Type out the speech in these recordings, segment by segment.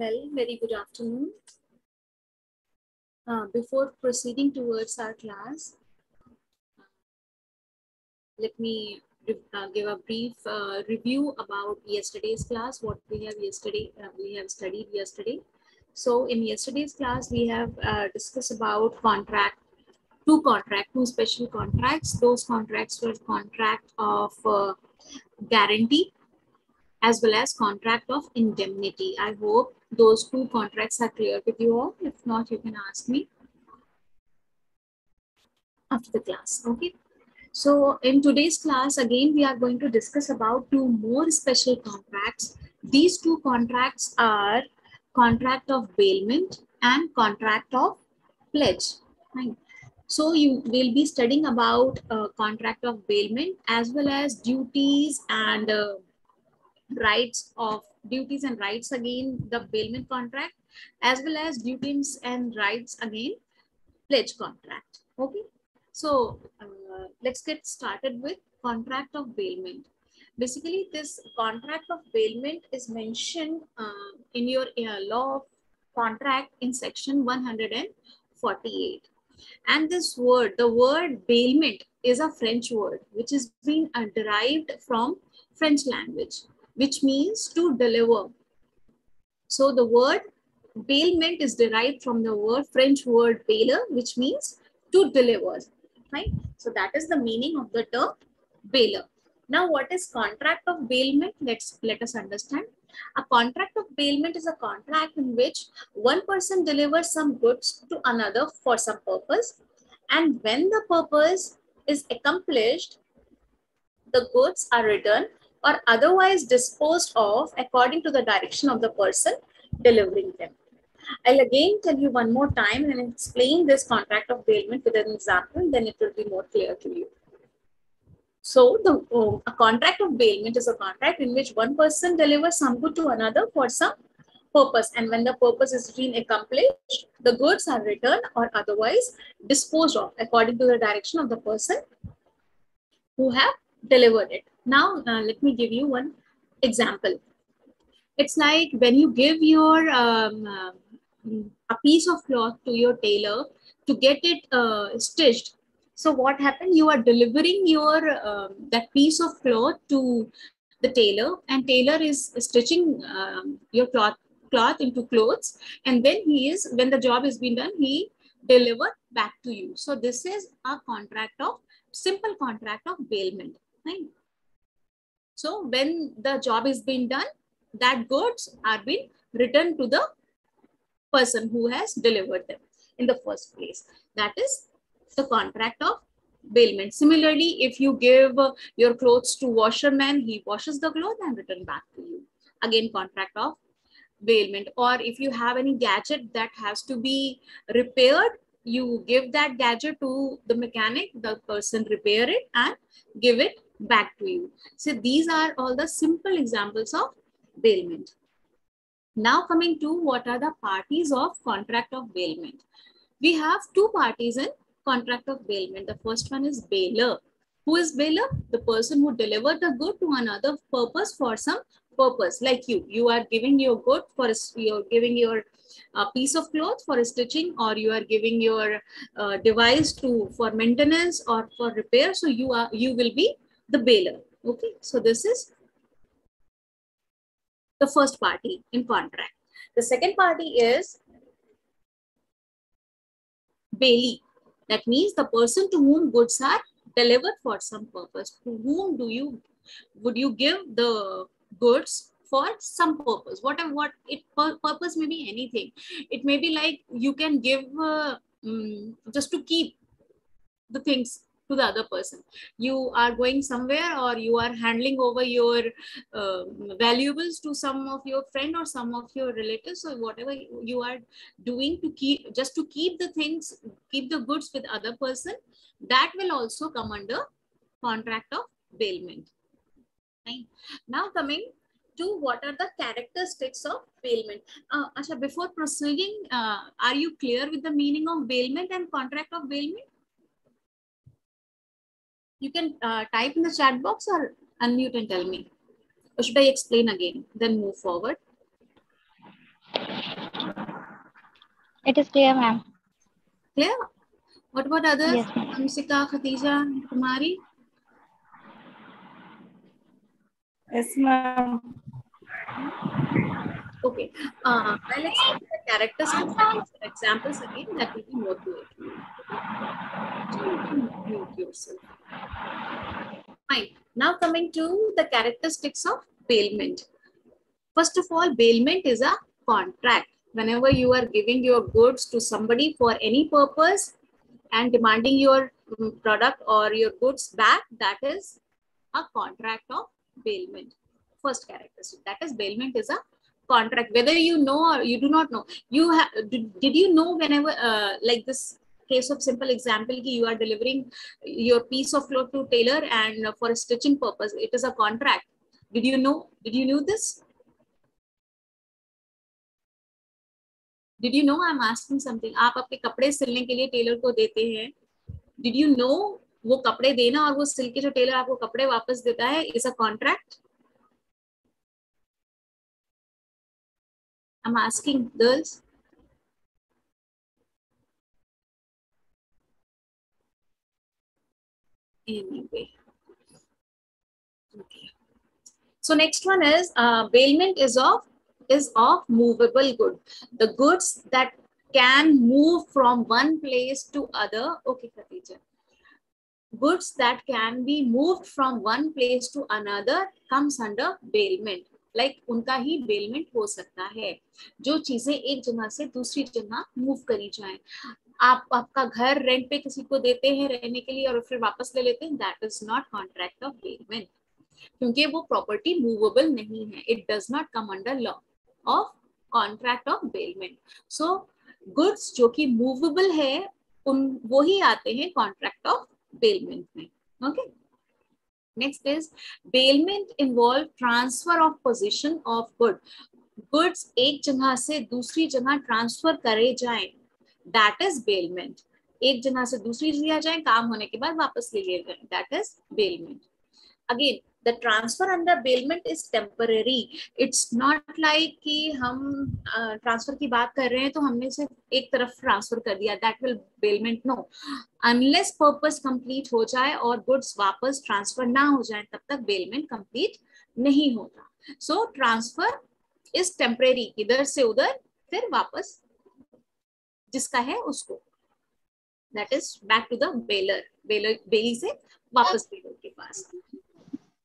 Well, very good afternoon. Before proceeding towards our class, let me give a brief review about yesterday's class, what we have studied yesterday. So in yesterday's class, we have discussed about two special contracts. Those contracts were contract of guarantee as well as contract of indemnity. I hope those two contracts are clear with you all. If not, you can ask me after the class. Okay. So in today's class, again, we are going to discuss about two more special contracts. These two contracts are contract of bailment and contract of pledge. Right. So you will be studying about contract of bailment as well as duties and duties and rights again the bailment contract, as well as duties and rights again pledge contract. Okay, so let's get started with contract of bailment. Basically, this contract of bailment is mentioned in your law of contract in section 148. And this word, the word bailment, is a French word which is being derived from French language, which means to deliver. So the word bailment is derived from the French word bailer, which means to deliver, right? So that is the meaning of the term bailer. Now, what is contract of bailment? Let us understand. A contract of bailment is a contract in which one person delivers some goods to another for some purpose, and when the purpose is accomplished, the goods are returned or otherwise disposed of according to the direction of the person delivering them. I'll again tell you one more time and explain this contract of bailment with an example, then it will be more clear to you. So a contract of bailment is a contract in which one person delivers some good to another for some purpose, and when the purpose is being accomplished, the goods are returned or otherwise disposed of according to the direction of the person who have delivered it. Now, let me give you one example. It's like when you give your a piece of cloth to your tailor to get it stitched. So what happened? You are delivering your that piece of cloth to the tailor, and tailor is stitching your cloth into clothes, and then when the job is being done, he deliver back to you. So this is a simple contract of bailment, right? So when the job is being done, that goods are being returned to the person who has delivered them in the first place. That is the contract of bailment. Similarly, if you give your clothes to washerman, he washes the clothes and return back to you. Again, contract of bailment. Or if you have any gadget that has to be repaired, you give that gadget to the mechanic, the person repair it and give it back to you. So these are all the simple examples of bailment. Now coming to what are the parties of contract of bailment. We have two parties in contract of bailment. The first one is bailer. Who is bailer? The person who delivered the good to another purpose for some purpose. Like you are giving your good you're giving your piece of cloth for stitching, or you are giving your device for maintenance or for repair. So you will be the bailer. Okay, so this is the first party in contract. The second party is bailee. That means the person to whom goods are delivered for some purpose. To whom would you give the goods for some purpose? Purpose may be anything. It may be like you can give just to keep the things to the other person. You are going somewhere, or you are handing over your valuables to some of your friend or some of your relatives, or whatever you are doing to keep the goods with other person, that will also come under contract of bailment. Right? Now coming to what are the characteristics of bailment. Asha, before proceeding, are you clear with the meaning of bailment and contract of bailment? You can type in the chat box or unmute and tell me. Or should I explain again, then move forward? It is clear, ma'am. Clear? What about others? Yes, ma'am. Amsika, Khatija, Kumari? Yes, ma'am. Okay. I'll explain the characteristics again, examples again, that will be more clear to you. Okay? So you can mute yourself. Fine. Now coming to the characteristics of bailment. First of all, bailment is a contract. Whenever you are giving your goods to somebody for any purpose and demanding your product or your goods back, that is a contract of bailment. First characteristic, that is bailment is a contract, whether you know or you do not know. You have did you know, whenever like this case of simple example, you are delivering your piece of cloth to tailor and for a stitching purpose, it is a contract. Did you know this? Did you know? I'm asking something. आप अपने कपड़े सिलने के लिए Taylor को देते हैं. Did you know वो कपड़े देना और वो सिल के जो टेलर आपको कपड़े वापस देता है is a contract? I'm asking girls. Anyway. Okay. So next one is bailment is of movable good. The goods that can move from one place to other. Okay, Khatija. Goods that can be moved from one place to another comes under bailment. Like उनका ही bailment हो सकता है. जो चीजें एक जगह से दूसरी जगह move करी जाएं. आप आपका घर रेंट पे किसी को देते हैं रहने के लिए और फिर वापस ले लेते हैं. That is not contract of bailment. क्योंकि वो प्रॉपर्टी मूवेबल नहीं है. It does not come under law of contract of bailment. So goods जो कि मूवेबल है उन वो ही आते हैं कॉन्ट्रैक्ट ऑफ बेलमेंट में. Okay. Next is bailment involve transfer of position of goods एक जगह से दूसरी जगह ट्रांसफर करे जाएं. That is bailment. एक जगह से दूसरी जगह जाएं, काम होने के बाद वापस ले लिए जाएं. That is bailment. Again, the transfer under bailment is temporary. It's not like कि हम ट्रांसफर की बात कर रहे हैं तो हमने सिर्फ एक तरफ ट्रांसफर कर दिया. That will bailment no. Unless purpose complete हो जाए और goods वापस ट्रांसफर ना हो जाए तब तक bailment complete नहीं होता. So transfer is temporary. इधर से उधर फिर वापस जिसका है उसको. That is back to the bailor. बेली से वापस बेलर के पास.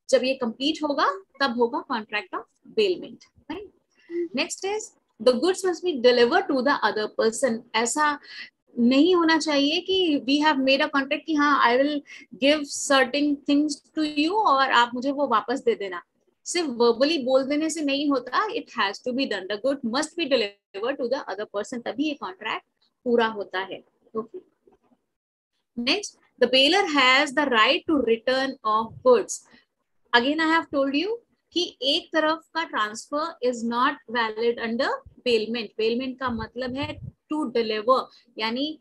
जब ये कंप्लीट होगा तब होगा contract of bailment. Next is the goods must be delivered to the other person. ऐसा नहीं होना चाहिए कि we have made a contract कि हाँ I will give certain things to you और आप मुझे वो वापस दे देना. सिर्फ वर्बली बोल देने से नहीं होता. It has to be done. The good must be delivered to the other person, तभी ये कॉन्ट्रैक्ट पूरा होता है. Okay. Next, the bailer has the right to return of goods. Again, I have told you कि एक तरफ का transfer is not valid under bailment. Bailment का मतलब है टू डिलीवर, यानी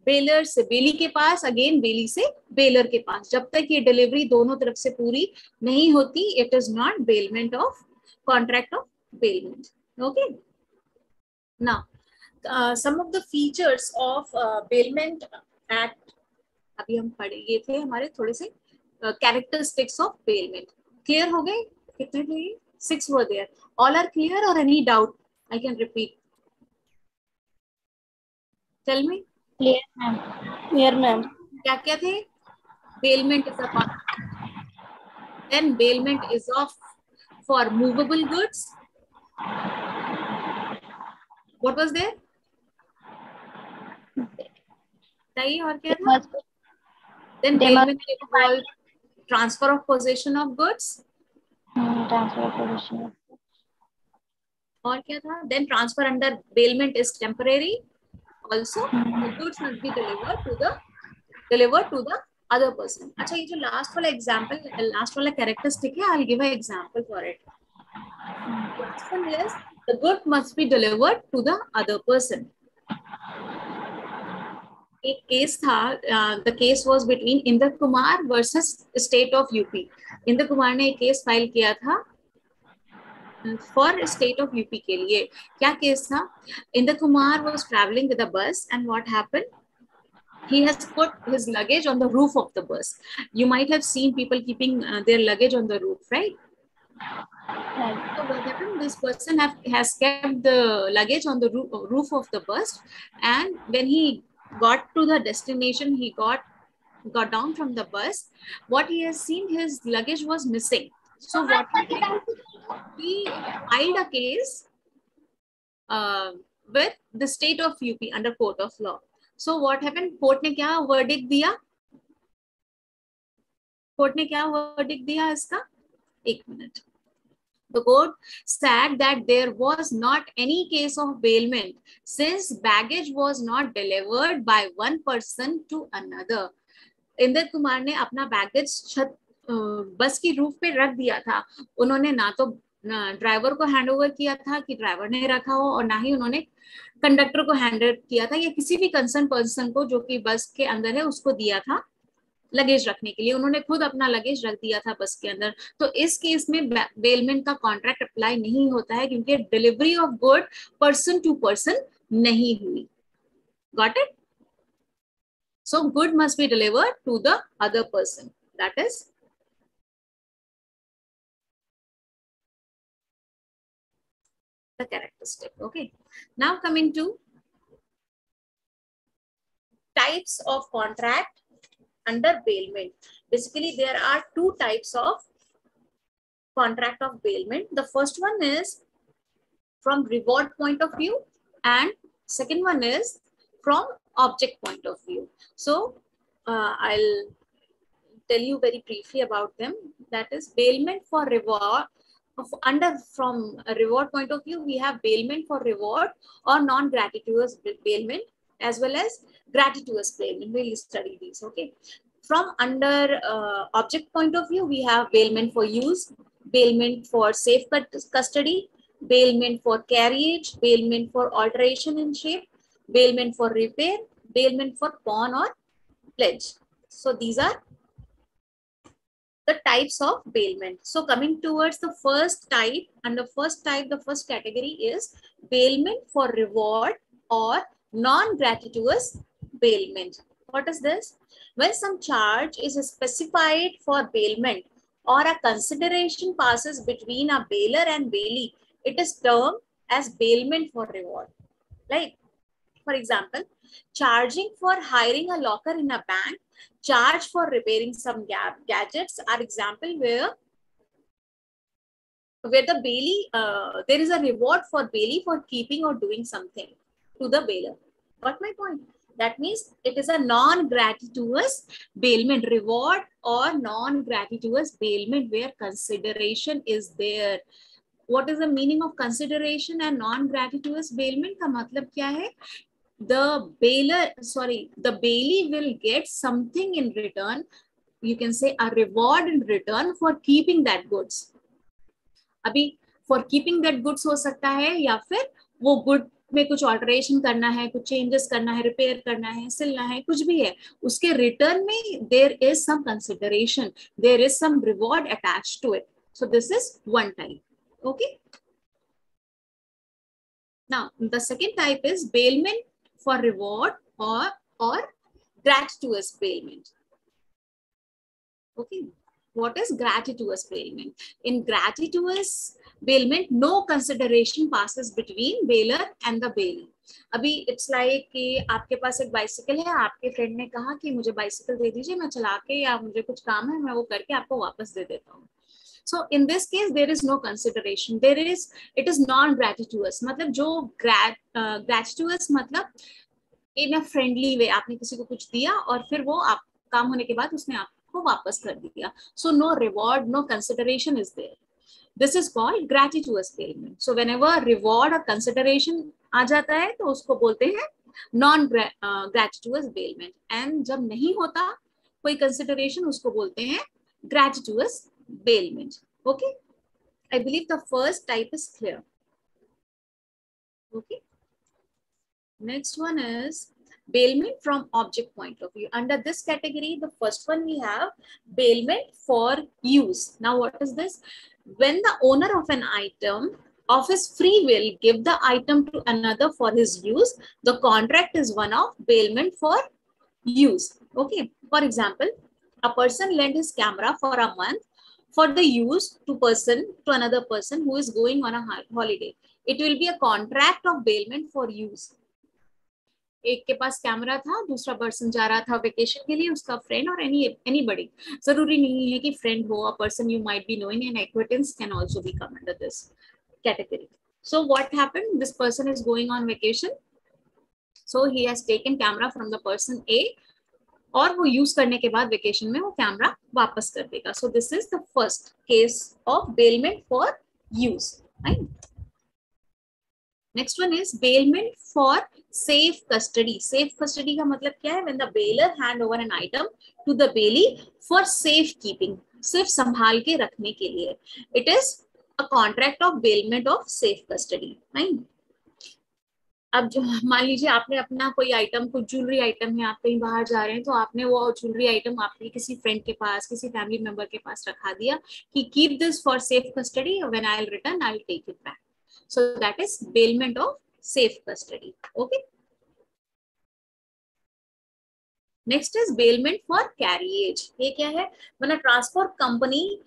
बेलर से बेली के पास, अगेन बेली से बेलर के पास. जब तक ये डिलीवरी दोनों तरफ से पूरी नहीं होती, it is not bailment of contract of bailment. Okay. Now some of the features of bailment act अभी हम पढ़े ये थे हमारे थोड़े से characteristics of bailment. Clear हो गए? कितने थे? 6 were there. All are clear or any doubt? I can repeat. Tell me. Clear, ma'am. Clear, ma'am. क्या क्या थे? Bailment is a contract. Then bailment is of for movable goods. What was there? बताइए और क्या था? Then bailment involved transfer of possession of goods. Transfer of possession of goods. और क्या था? Then transfer under bailment is temporary. Also, the goods must be delivered to the other person. अच्छा, ये जो last वाला example, last वाला characteristic है, I'll give an example for it. Last one is the good must be delivered to the other person. एक case था, the case was between Indra Kumar versus state of UP. Indra Kumar ने एक case file किया था for state of UP के लिए क्या case था? Indra Kumar was travelling with a bus and what happened? He has put his luggage on the roof of the bus. You might have seen people keeping their luggage on the roof, right? Right. So what happened? This person has kept the luggage on the roof of the bus, and when he got to the destination, he got down from the bus. What he has seen, his luggage was missing. So what he did? He filed a case uh, with the state of UP under court of law. So what happened? Court ने क्या verdict दिया? Court ने क्या verdict दिया इसका? एक minute. The court said that there was not any case of bailment since baggage was not delivered by one person to another. Indra Kumar ने अपना बैगेज छत बस की रूफ पे रख दिया था. उन्होंने ना तो ड्राइवर को हैंड ओवर किया था कि ड्राइवर ने रखा हो, और ना ही उन्होंने कंडक्टर को हैंड किया था या किसी भी कंसर्न पर्सन को जो कि बस के अंदर है उसको दिया था लगेज रखने के लिए. उन्होंने खुद अपना लगेज रख दिया था बस के अंदर. तो इस केस में बेलमेंट का कॉन्ट्रैक्ट अप्लाई नहीं होता है क्योंकि delivery of good person to person नहीं हुई. Got it? So good must be delivered to the other person. That is the characteristic. Okay. Now coming to types of contract under bailment. Basically, there are two types of contract of bailment. The first one is from reward point of view, and second one is from object point of view. So I'll tell you very briefly about them. That is bailment for reward. From a reward point of view, we have bailment for reward or non-gratuitous bailment, as well as gratuitous bailment. We'll study these. Okay. From under object point of view, we have bailment for use, bailment for safe custody, bailment for carriage, bailment for alteration in shape, bailment for repair, bailment for pawn or pledge. So these are the types of bailment. So coming towards the first type, and the first type, the first category is bailment for reward or non-gratuitous bailment. What is this? When some charge is specified for bailment or a consideration passes between a bailer and bailee, it is termed as bailment for reward. Like, for example, charging for hiring a locker in a bank, charge for repairing some gadgets are example where the bailee, there is a reward for bailee for keeping or doing something to the bailer. Got my point? That means it is a non-gratuitous bailment, reward or non-gratuitous bailment where consideration is there. What is the meaning of consideration and non-gratuitous bailment? का मतलब क्या है? The bailee will get something in return. You can say a reward in return for keeping that goods. अभी for keeping that goods हो सकता है या फिर वो good में कुछ alteration करना है, कुछ changes करना है, repair करना है, सिलना है, कुछ भी है, उसके return में there is some consideration, there is some reward attached to it. So this is one type. Okay. Now the second type is bailment for reward or gratuitous bailment. Okay. What is gratuitous bailment? In gratuitous bailment, no consideration passes between bailer and the bailee. अभी it's like कि आपके पास एक bicycle है, आपके friend ने कहा कि मुझे बाइसिकल दे दीजिए, मैं चला के या मुझे कुछ काम है मैं वो करके आपको वापस दे देता हूँ. So in this case there is no consideration. It is non-gratuitous. मतलब जो gratuitous मतलब in a friendly way, आपने किसी को कुछ दिया और फिर वो आप काम होने के बाद उसने आपको वापस कर दिया. So no reward, no consideration is there. This is called gratuitous bailment. So whenever reward or consideration आ जाता है तो उसको बोलते हैं non-gratuitous bailment. And जब नहीं होता कोई consideration उसको बोलते हैं gratuitous bailment. Okay. I believe the first type is clear. Okay. Next one is Bailment from object point of view. Under this category, the first one we have bailment for use. Now, what is this? When the owner of an item of his free will give the item to another for his use, the contract is one of bailment for use. Okay. For example, a person lent his camera for a month for the use to another person who is going on a holiday. It will be a contract of bailment for use. एक के पास camera था, दूसरा person जा रहा था vacation के लिए, उसका फ्रेंड और एनीबडी, जरूरी नहीं है कि फ्रेंड हो, a person you might be knowing and acquaintance can also be come under this category. So what happened? This person is going on vacation, so he has taken camera from the person A, और वो use करने के बाद vacation में वो camera वापस कर देगा. So this is the first case of bailment for use. Right? Next one is bailment for safe custody. Safe custody का मतलब क्या है? When the bailiff hand over an item to the bailee for safe keeping, सिर्फ संभाल के रखने के लिए. It is a contract of bailment of safe custody. Right? अब जो मान लीजिए आपने अपना कोई आइटम, कोई ज्वेलरी आइटम है, आप कहीं बाहर जा रहे हैं, तो आपने वो ज्वेलरी आइटम आपने किसी फ्रेंड के पास, किसी फैमिली मेंबर के पास रखा दिया कि keep this for safe custody, when I will return I will take it back. So that is bailment of safe custody. Okay. Next is bailment for carriage. ये क्या है? When a transport company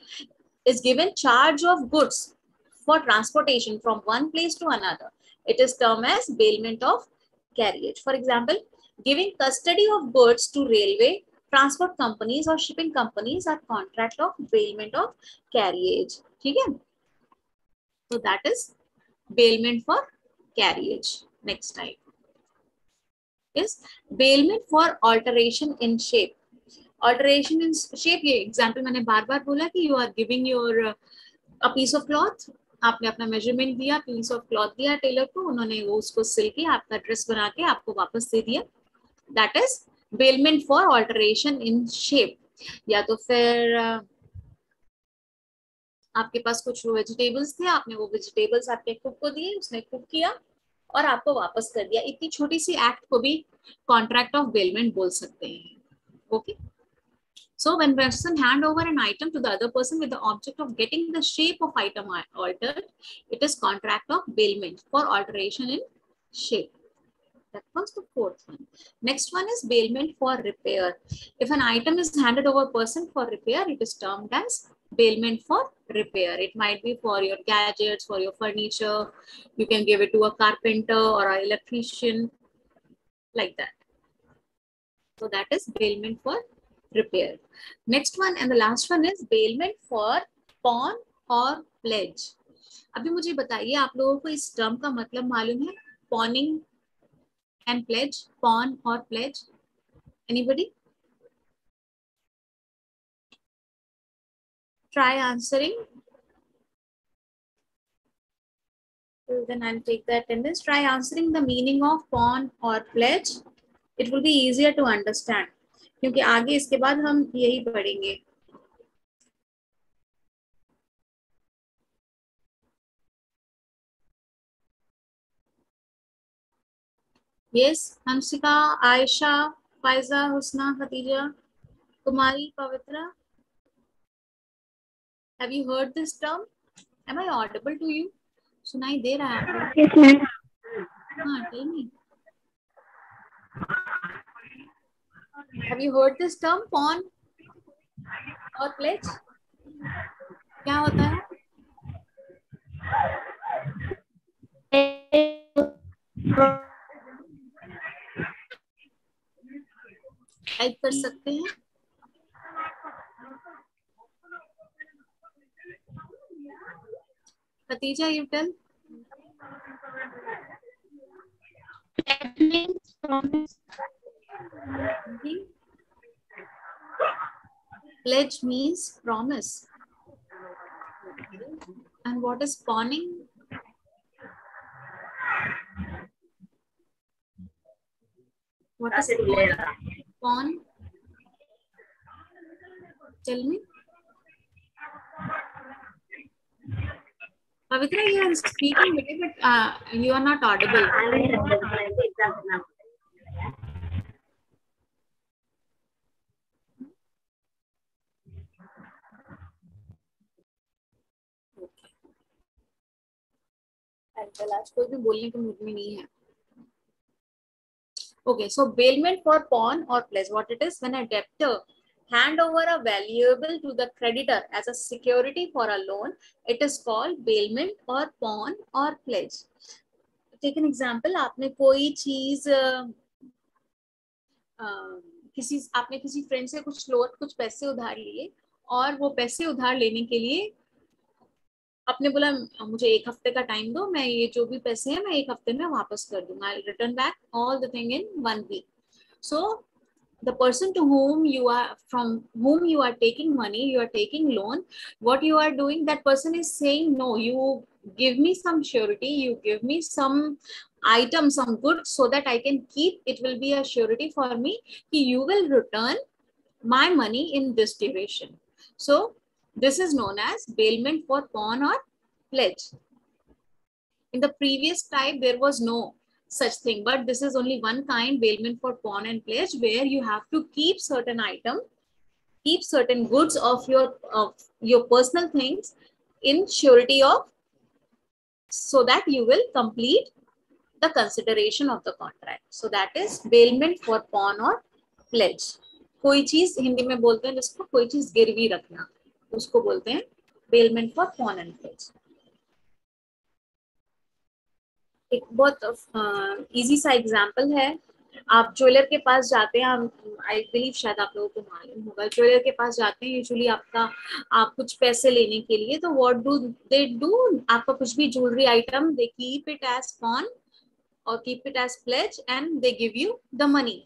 is given charge of goods for transportation from one place to another, it is termed as bailment of carriage. For example, giving custody of goods to railway, transport companies or shipping companies are contract of bailment of carriage. ठीक है? So that is bailment for carriage. Next type is bailment for alteration in shape. Alteration in shape, ये example मैंने बार बार बोला कि you are giving your a piece of cloth, आपने अपना measurement दिया, piece of cloth दिया टेलर को, उन्होंने वो उसको सिल के आपका ड्रेस बना के आपको वापस दे दिया. That is bailment for alteration in shape. या तो फिर आपके पास कुछ वेजिटेबल्स थे, आपने वो वेजिटेबल्स आपके कुक को दिए, उसने कुक किया और आपको वापस कर दिया. इतनी छोटी सी एक्ट को भी कॉन्ट्रैक्ट ऑफ बेलमेंट बोल सकते हैं. Okay. So when person hand over an item to the other person with the object of getting the shape of item altered, it is contract of bailment for alteration in shape. That was the fourth one. Next one is bailment for repair. If an item is handed over a person for repair, it is termed as bailment for repair. It might be for your gadgets, for your furniture. You can give it to a carpenter or an electrician, like that. So that is bailment for repair. Next one and the last one is bailment for pawn or pledge. अभी मुझे बताइए, आप लोगों को इस term का मतलब मालूम है? Pawning and pledge, pawn or pledge? Anybody? Try answering. So then I'll take the attendance. Try answering the meaning of pawn or pledge. It will be easier to understand. क्योंकि आगे इसके बाद हम यही पढ़ेंगे. Yes, Hamsika, Aisha, Faiza, Husna, Khatija, Kumari, Pavitra. Have you heard this term? Am I audible to you? सुनाई दे रहा है आपको? Yes, ma'am. हाँ, tell me. Have you heard this term, pawn or pledge? क्या होता है? टाइप कर सकते हैं. Khatija, you tell. That means promise. Pledge means promise. And what is pawning? What is pawn? Tell me. Pavitra, you are speaking, but you are not audible. आज कोई भी बोलने के मूड में नहीं है. Okay, so bailment for pawn or pledge. What it is? When a debtor hand over a valuable to the creditor as a security for a loan, it is called bailment or pawn or pledge. Take an example. आपने कोई चीज आपने किसी friend से कुछ पैसे उधार लिए और वो पैसे उधार लेने के लिए आपने बोला मुझे 1 हफ्ते का टाइम दो, मैं ये जो भी पैसे हैं मैं 1 हफ्ते में वापस कर दूंगा. I return back all the thing in 1 week. So the person to whom from whom you are taking money, you are taking loan, what you are doing, that person is saying, no, you give me some surety, you give me some item, some goods, so that I can keep, it will be a surety for me, you will return my money in this duration. So this is known as bailment for pawn or pledge. In the previous type, there was no such thing, but this is only one kind, bailment for pawn and pledge, where you have to keep certain item, keep certain goods of your personal things in surety of, so that you will complete the consideration of the contract. So that is bailment for pawn or pledge. कोई चीज हिंदी में बोलते हैं जिसको कोई चीज गिरवी रखना, उसको बोलते हैं bailment for pawn and pledge. एक बहुत इजी सा एग्जांपल है. आप ज्वेलर के पास जाते हैं, आई बिलीव शायद आप लोगों को मालूम होगा, ज्वेलर के पास जाते हैं यूजुअली आप कुछ पैसे लेने के लिए, तो व्हाट डू दे डू, आपका कुछ भी jewellery item they keep it as pawn और keep it as pledge and they give you the money.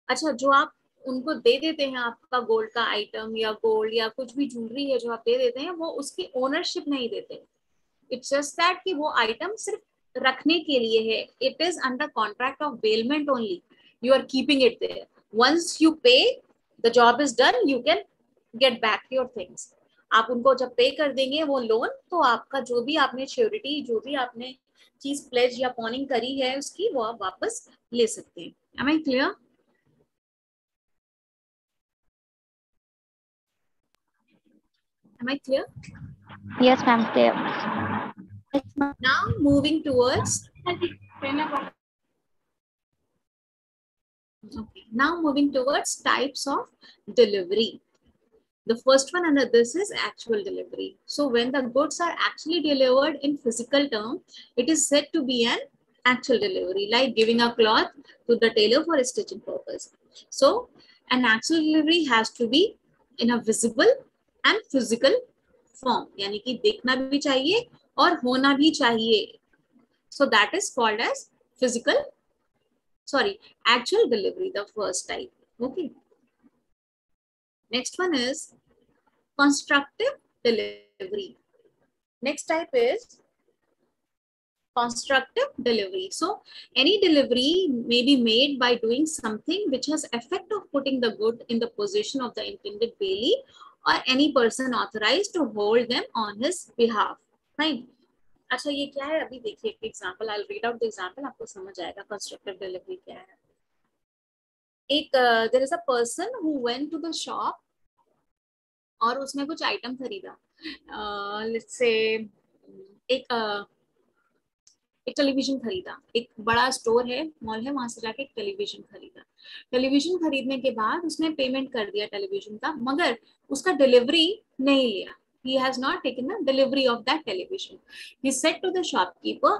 अच्छा, जो आप उनको दे देते हैं आपका गोल्ड का आइटम या गोल्ड या कुछ भी ज्वेलरी है जो आप दे देते हैं, वो उसकी ओनरशिप नहीं देते. इट्स जस्ट दैट कि वो आइटम सिर्फ रखने के लिए है. It is under contract of bailment only. You are keeping it there. Once you pay, the job is done, you can get back your things. आप उनको जब पे कर देंगे वो लोन, तो आपका जो भी आपने श्योरिटी, जो भी आपने चीज प्लेज या पॉनिंग करी है उसकी, वो आप वापस ले सकते हैं. Am I clear? Am I clear? Yes, ma'am. Clear. Yes, ma'am. Now moving towards types of delivery. The first one under this is actual delivery. So when the goods are actually delivered in physical term, it is said to be an actual delivery, like giving a cloth to the tailor for a stitching purpose. So an actual delivery has to be in a visible and physical form, यानी कि देखना भी चाहिए और होना भी चाहिए. So that is called as actual delivery, the first type. Okay. Next one is constructive delivery. Next type is constructive delivery. So any delivery may be made by doing something which has effect of putting the good in the possession of the intended bailee or any person authorized to hold them on his behalf. Fine. अच्छा, ये क्या है? अभी देखिए एक example. I will read out the example, आपको समझ आएगा कंस्ट्रक्टिव डिलीवरी क्या है. एक there is a person who went to the shop और उसने कुछ आइटम खरीदा. लेट्स से एक टेलीविजन खरीदा. एक बड़ा स्टोर है, मॉल है, वहां से जाके एक टेलीविजन खरीदा. टेलीविजन खरीदने के बाद उसने पेमेंट कर दिया टेलीविजन का, मगर उसका डिलीवरी नहीं लिया. He has not taken the delivery of that television. He said to the shopkeeper,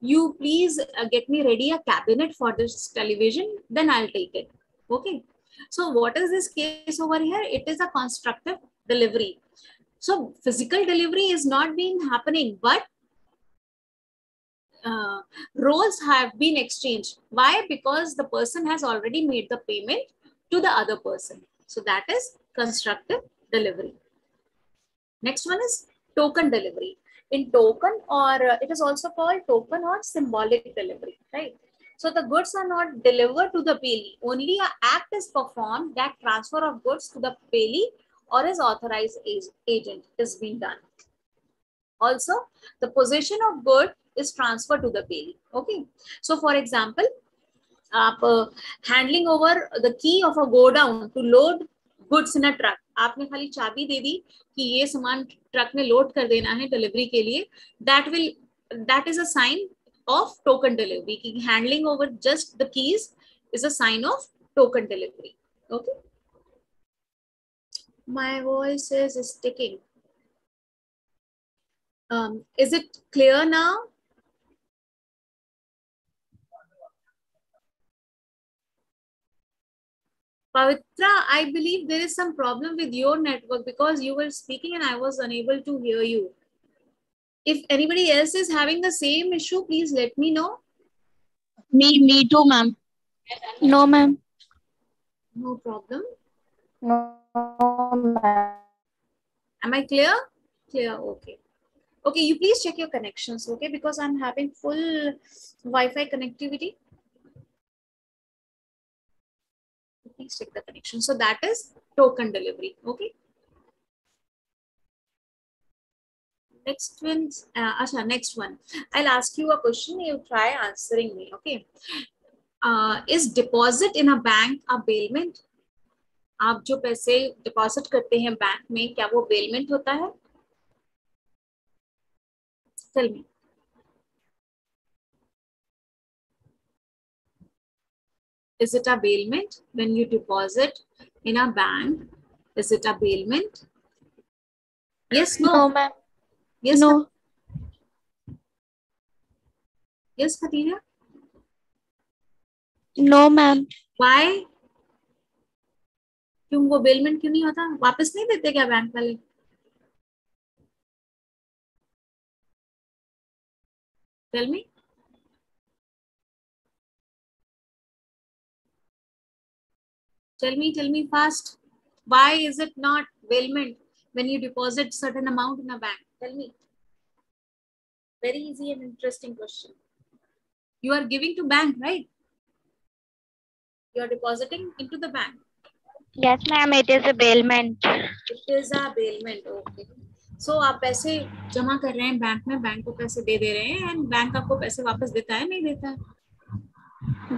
you please get me ready a cabinet for this television, then I'll take it. Okay. So what is this case over here? It is a constructive delivery. So physical delivery is not being happening, but roles have been exchanged. Why? Because the person has already made the payment to the other person. So that is constructive delivery. Next one is token delivery. In token, or it is also called token or symbolic delivery, right? So the goods are not delivered to the payee. Only an act is performed, that transfer of goods to the payee or his authorized agent is being done. Also, the possession of good is transferred to the payee. Okay. So for example, handling over the key of a godown to load goods in a truck. आपने खाली चाबी दे दी कि ये सामान truck में load कर देना है डिलीवरी के लिए. That will that is a sign of token delivery. Handling over just the keys is a sign of token delivery. Okay. My voice is sticking. Is it clear now? Pavitra, I believe there is some problem with your network because you were speaking and I was unable to hear you. If anybody else is having the same issue, please let me know. Me too, ma'am. No, ma'am. No problem. No, ma'am. Am I clear? Clear. Okay. Okay, you please check your connections, okay? Because I'm having full Wi-Fi connectivity. Please check the connection. So that is token delivery, okay? Next one, next one. I'll ask you a question. You try answering me, okay? Is deposit in a bank a bailment? आप जो पैसे deposit करते हैं bank में, क्या वो bailment होता है? Tell me. Is it a bailment when you deposit in a bank? Is it a bailment? Yes, no. No, ma'am. Yes, No. yes, Khatija. No, ma'am. Why? क्यों वो बेलमेंट क्यों नहीं होता? वापस नहीं देते क्या बैंक वाले? Tell me. Tell me fast. Why is it not bailment when you deposit certain amount in a bank? Tell me. Very easy and interesting question. You are giving to bank, right? You are depositing into the bank. Yes, ma'am. It is a bailment. It is a bailment. Okay. So आप पैसे जमा कर रहे हैं bank में, bank को पैसे दे रहे हैं एंड बैंक आपको पैसे वापस देता है, नहीं देता है?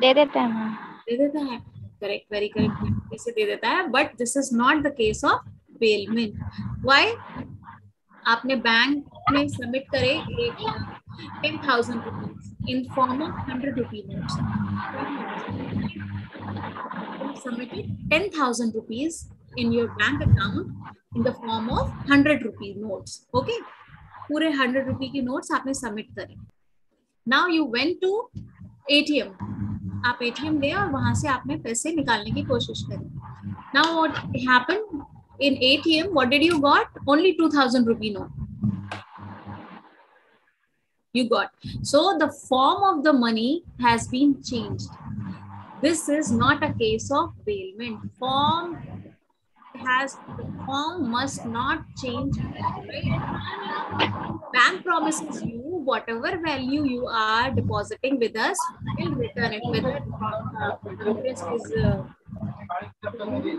दे देता है, मैम. दे देता है. Correct, very correct. पैसे दे देता है, but this is not the case of bailment. Why? आपने बैंक में सबमिट करे एक 10,000 rupees in form of 100 rupee notes. Submitted 10,000 rupees in your bank account in the form of 100 rupee notes. Okay, पूरे 100 रुपी की notes आपने submit करे. Now you went to ATM. आप ATM गए और वहां से आपने पैसे निकालने की कोशिश करी. Now what happened in ATM? What did you got? Only 2,000 rupee note. You got. So the form of the money has been changed. This is not a case of bailment. Form must not change, right? Bank promises you whatever value you are depositing with us, will return it, whether interest is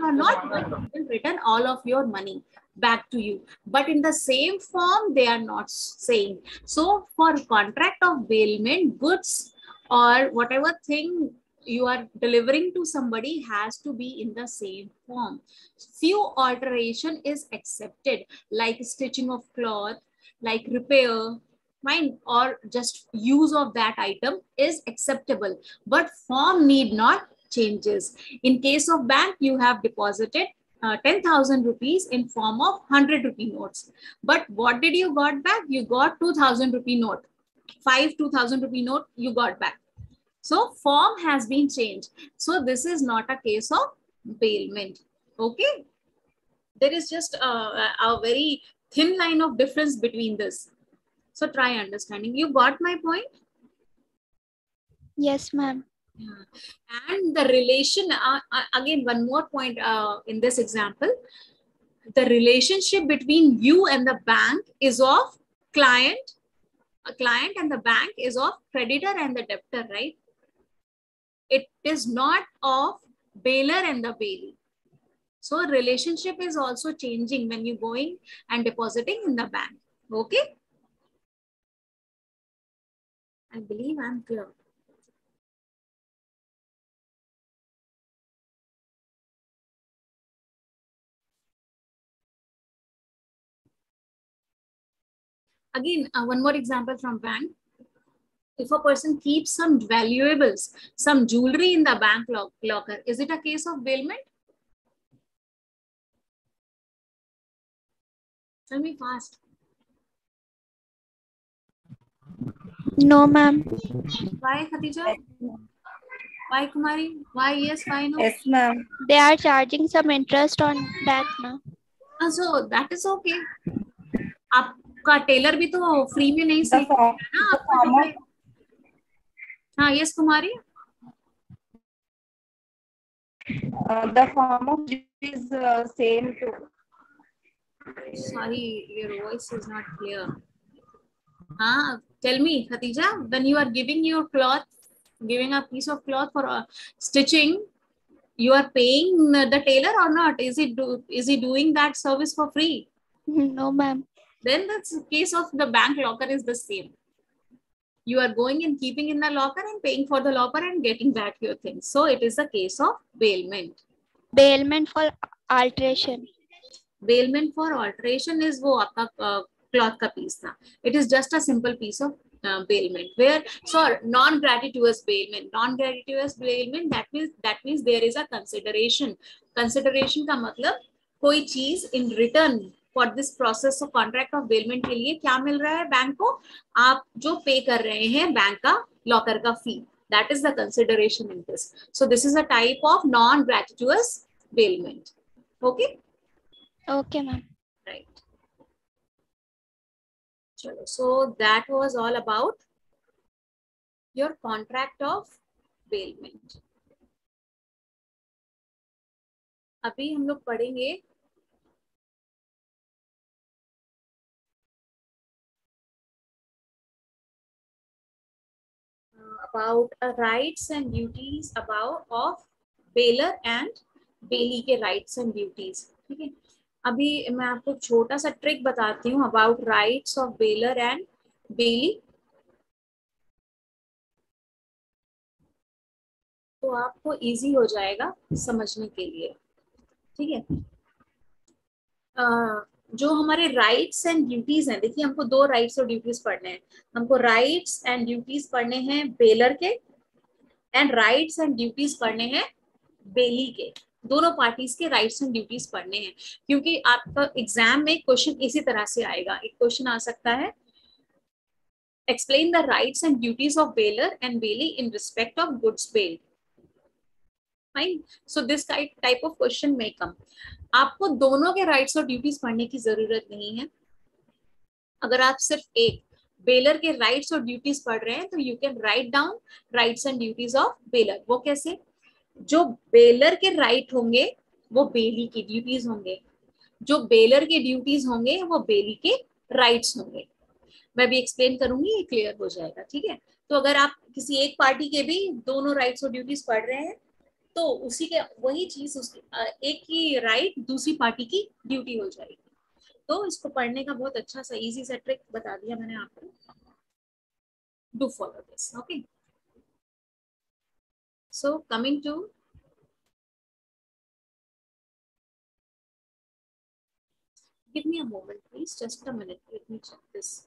or not, but will return all of your money back to you. But in the same form, they are not saying. So for contract of bailment, goods or whatever thing you are delivering to somebody has to be in the same form. Few alteration is accepted, like stitching of cloth, like repair, fine, or just use of that item is acceptable, but form need not changes. In case of bank, you have deposited 10,000 rupees in form of 100 rupee notes. But what did you got back? You got 2,000 rupee note. 2,000 rupee note you got back. So form has been changed. So this is not a case of bailment. Okay. There is just a very thin line of difference between this. So try understanding. You got my point? Yes, ma'am. And the relation, again, one more point in this example, the relationship between you and the bank is of client, a client, and the bank is of creditor and the debtor, right? It is not of bailer and the bailee. So relationship is also changing when you're going and depositing in the bank. Okay. I believe I'm clear. Again, one more example from bank. If a person keeps some valuables, some jewelry in the bank locker, is it a case of bailment? Tell me fast. No, ma'am. Why, Khatija? Why, Kumari? Why yes, why no? Yes, ma'am. They are charging some interest on that now. So that is okay. आपका Taylor भी तो free में नहीं The सिल form, ना the आपके form कपड़े. of हाँ, yes, Kumari. the form of is same too. Sorry, your voice is not clear. Tell me, Khatija, when you are giving your cloth, giving a piece of cloth for stitching, you are paying the tailor or not? Is he doing that service for free? No, ma'am. Then the case of the bank locker is the same. You are going and keeping in the locker and paying for the locker and getting back your things. So it is a case of bailment. Bailment for alteration. Bailment for alteration is वो आपका cloth का piece था. It is just a simple piece of bailment. Where non-gratuitous bailment. Non-gratuitous bailment, that means there is a consideration. Consideration का मतलब कोई चीज in return for this process of contract of bailment के लिए क्या मिल रहा है बैंक को? आप जो पे कर रहे हैं बैंक का लॉकर का फी. That is the consideration in this. So this is a type of non-gratuitous bailment. Okay. Okay, ma'am. Right. So that was all about your contract of bailment. अभी हम लोग पढ़ेंगे about rights and duties about of bailor and bailey के rights and duties. ठीक है. अभी मैं आपको छोटा सा ट्रिक बताती हूँ about rights of bailor and bailey. तो आपको इजी हो जाएगा समझने के लिए. ठीक है. जो हमारे राइट्स एंड ड्यूटीज हैं, देखिए हमको दो राइट्स और ड्यूटीज पढ़ने हैं. हमको राइट्स एंड ड्यूटीज पढ़ने हैं बेलर के एंड राइट्स एंड ड्यूटीज पढ़ने हैं बेली के. दोनों पार्टीज के राइट्स एंड ड्यूटीज पढ़ने हैं क्योंकि आपका एग्जाम में क्वेश्चन इसी तरह से आएगा. एक क्वेश्चन आ सकता है, explain the rights and duties of bailor and bailee in respect of goods bailed. Fine. So this type of question may come. आपको दोनों के राइट्स और ड्यूटीज पढ़ने की जरूरत नहीं है. अगर आप सिर्फ एक बेलर के राइट्स और ड्यूटीज पढ़ रहे हैं तो you can write down rights and duties of baler. वो कैसे? जो बेलर के राइट होंगे वो बेली की ड्यूटीज होंगे, जो बेलर के ड्यूटीज होंगे वो बेली के राइट्स होंगे. मैं भी एक्सप्लेन करूंगी, ये क्लियर हो जाएगा. ठीक है. तो अगर आप किसी एक पार्टी के भी दोनों राइट्स और ड्यूटीज पढ़ रहे हैं तो उसी के वही चीज उसकी एक की राइट दूसरी पार्टी की ड्यूटी हो जाएगी. तो इसको पढ़ने का बहुत अच्छा सा इजी सा ट्रिक बता दिया मैंने आपको. Do follow this. Okay. So coming to give me a moment please, just a minute, let me check this.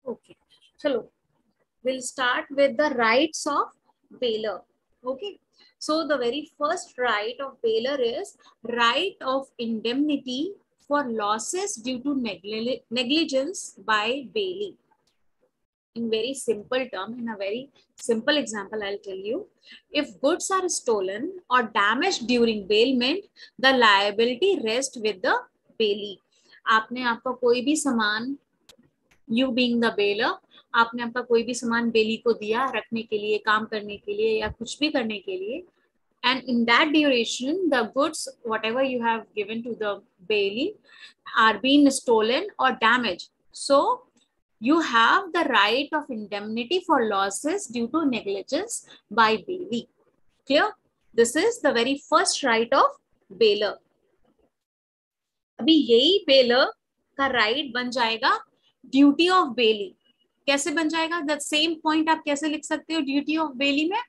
Okay, chalo, we'll start with the rights of bailor. Okay, so the very first right of bailor is right of indemnity for losses due to negligence by bailey. In very simple term, in a very simple example, I'll tell you. If goods are stolen or damaged during bailment, the liability rests with the bailee. आपने आपका कोई भी सामान, you being the bailor, आपने आपका कोई भी सामान बेली को दिया रखने के लिए, काम करने के लिए या कुछ भी करने के लिए, and in that duration the goods whatever you have given to the bailee are being stolen or damaged, so you have the right of indemnity for losses due to negligence by bailee. Clear? This is the very first right of bailor. अभी यही bailor का right बन जाएगा duty of bailee. कैसे बन जाएगा? The same point आप कैसे लिख सकते हो duty of bailee में?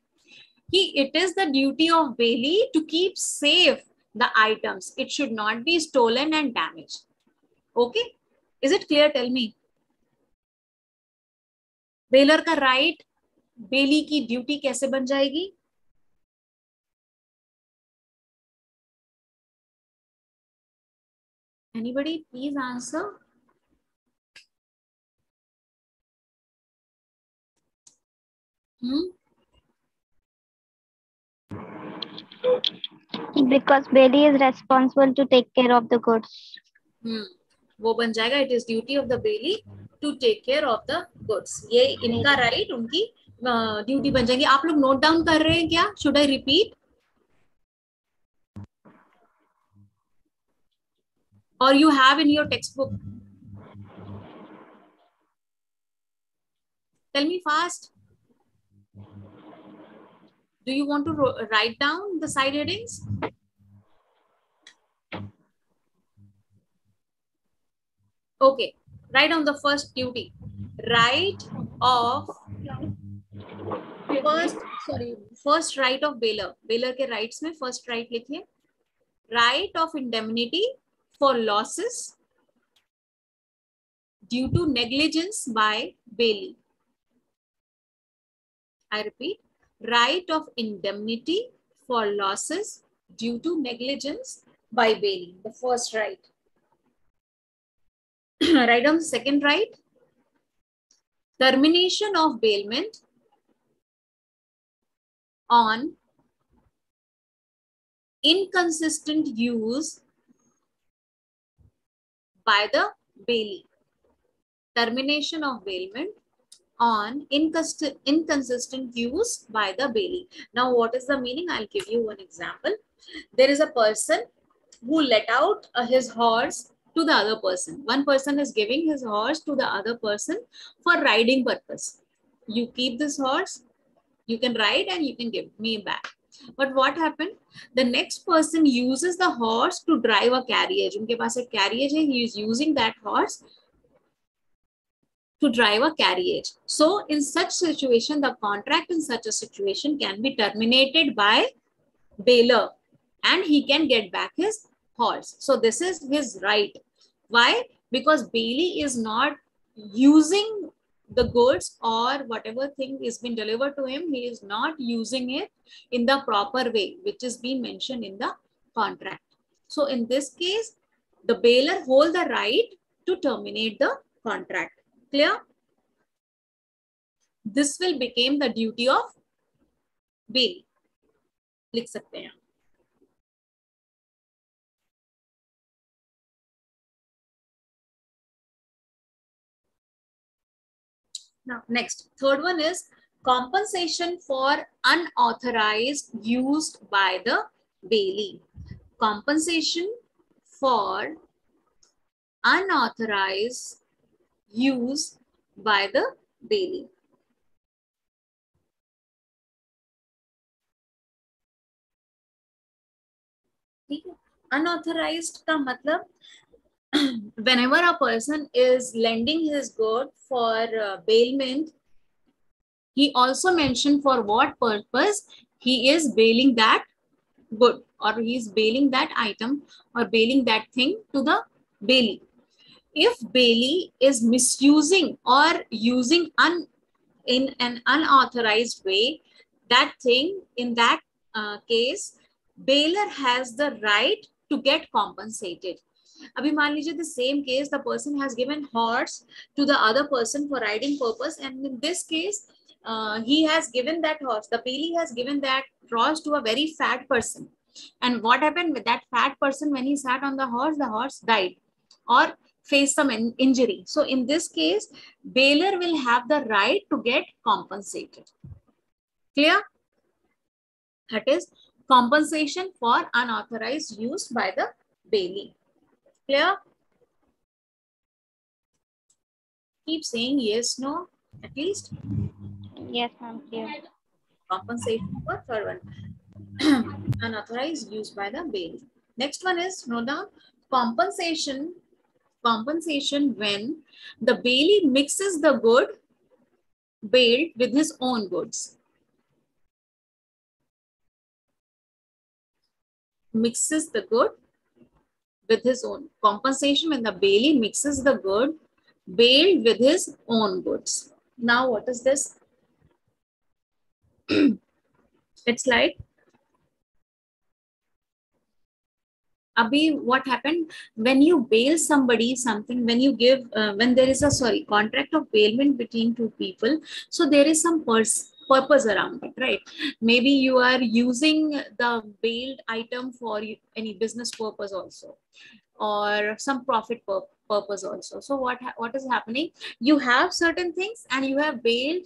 कि it is the duty of bailee to keep safe the items. It should not be stolen and damaged. Okay? Is it clear? Tell me. Baler का right बेली की duty कैसे बन जाएगी? Anybody please answer. Because Bailey is responsible to take care of the goods. वो बन जाएगा it is duty of the bailey to take care of the goods. ये इनका राइट उनकी ड्यूटी बन जाएगी. आप लोग नोट डाउन कर रहे हैं क्या? Should I repeat? Or you have in your textbook? Tell me fast. Do you want to write down the side headings? Okay, write down the first duty. Right of first right of bailor. Bailor के rights में first right लिखिए. Right of indemnity for losses due to negligence by bailee. I repeat, right of indemnity for losses due to negligence by bailee. The first right. Write down the second right. Termination of bailment on inconsistent use by the bailee. Termination of bailment on inconsistent use by the bailee. Now, what is the meaning? I'll give you one example. There is a person who let out his horse to the other person. One person is giving his horse to the other person for riding purpose. You keep this horse, you can ride and you can give me back. But what happened? The next person uses the horse to drive a carriage. उनके पास एक carriage है. He is using that horse to drive a carriage. So in such situation, the contract in such a situation can be terminated by bailor and he can get back his horse. So this is his right. Why? Because bailee is not using the goods or whatever thing is been delivered to him. He is not using it in the proper way, which is being mentioned in the contract. So in this case, the bailor hold the right to terminate the contract. Clear? This will become the duty of bailee. लिख सकते हैं. Now, next, third one is compensation for unauthorized use by the bailee. Compensation for unauthorized use by the bailee. Unauthorized का मतलब whenever a person is lending his good for bailment, he also mentioned for what purpose he is bailing that good or he is bailing that item or bailing that thing to the bailee. If bailee is misusing or using in an unauthorized way that thing, in that case, bailor has the right to get compensated. अभी मान लीजिए the same case, the person has given horse to the other person for riding purpose, and in this case he has given that horse, the bailee has given that horse to a very fat person, and what happened with that fat person? When he sat on the horse died or faced some injury. So in this case, bailer will have the right to get compensated. Clear? That is compensation for unauthorized use by the bailee. Clear? Keep saying yes, no, at least. Yes, ma'am. Clear. Compensation for third one. Unauthorized use by the bailee. Next one is, note down, compensation when the bailee mixes the good bailed with his own goods. Mixes the good with his own. Compensation when the bailee mixes the good bailed with his own goods. Now what is this? It's like, Abhi, what happened when you bail somebody something, when you give, when there is a contract of bailment between two people, so there is some purpose around it, right? Maybe you are using the bailed item for any business purpose also, or some profit purpose also. So what is happening? You have certain things and you have bailed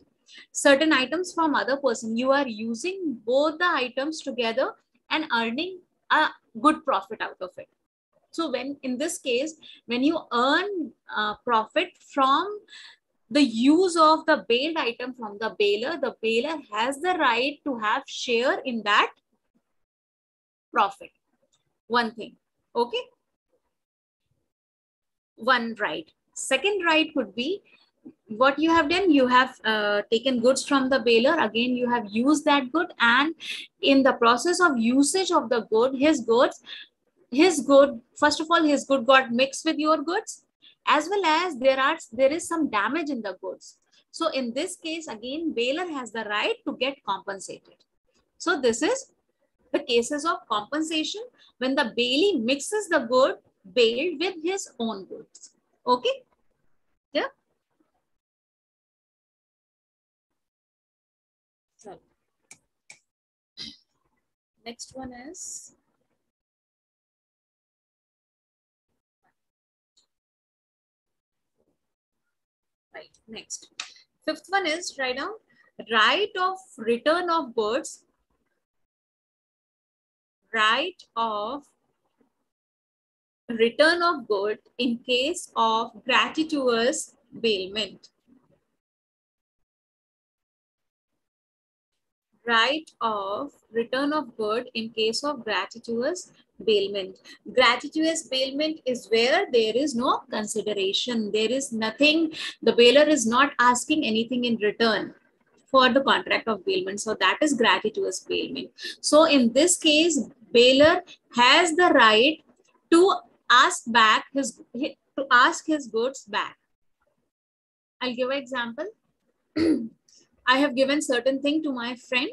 certain items from other person. You are using both the items together and earning a good profit out of it. So when in this case, when you earn profit from the use of the bailed item from the bailer has the right to have share in that profit. One thing. Okay. One right. Second right could be, what you have done, you have taken goods from the bailer, again you have used that good, and in the process of usage of the good, his good, first of all, his good got mixed with your goods, as well as there is some damage in the goods. So in this case, again, bailer has the right to get compensated. So this is the cases of compensation when the bailee mixes the good bailed with his own goods. Okay? Yeah. So next one is right. Next, fifth one is, write down, right of return of goods. Right of return of good in case of gratuitous bailment. Right of return of good in case of gratuitous bailment. Gratuitous bailment is where there is no consideration. There is nothing, the bailer is not asking anything in return for the contract of bailment. So that is gratuitous bailment. So in this case, bailer has the right to ask back his goods back. I'll give an example. I have given certain thing to my friend